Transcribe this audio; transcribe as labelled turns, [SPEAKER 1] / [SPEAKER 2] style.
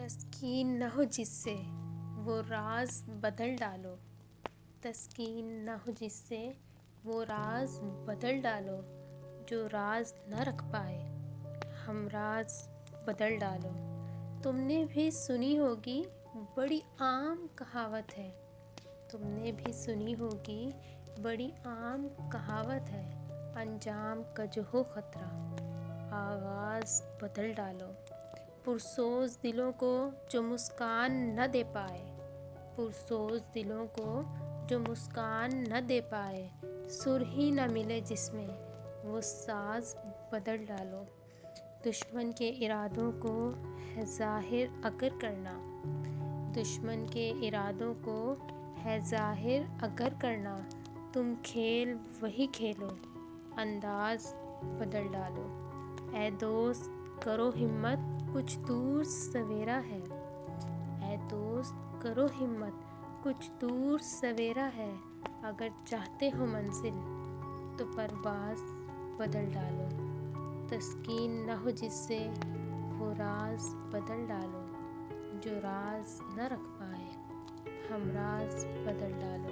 [SPEAKER 1] تسکین نہ ہو جس سے وہ راز بدل ڈالو، تسکین نہ ہو جس سے وہ راز بدل ڈالو، جو راز نہ رکھ پائے ہم راز بدل ڈالو۔ تم نے بھی سنی ہوگی بڑی عام کہاوت ہے، تم نے بھی سنی ہوگی بڑی عام کہاوت ہے، انجام کا جو ہو خطرہ آغاز بدل ڈالو۔ پرسوز دلوں کو جو مسکان نہ دے پائے، پرسوز دلوں کو جو مسکان نہ دے پائے، سر ہی نہ ملے جس میں وہ ساز بدل ڈالو۔ دشمن کے ارادوں کو ہے ظاہر اگر کرنا، دشمن کے ارادوں کو ہے ظاہر اگر کرنا، تم کھیل وہی کھیلو انداز بدل ڈالو۔ اے دوست کرو ہمت کچھ دور سویرا ہے، اے دوست کرو ہمت کچھ دور سویرا ہے، اگر چاہتے ہو منزل تو پرواز بدل ڈالو۔ تسکین نہ ہو جس سے وہ راز بدل ڈالو، جو راز نہ رکھ پائے ہم راز بدل ڈالو۔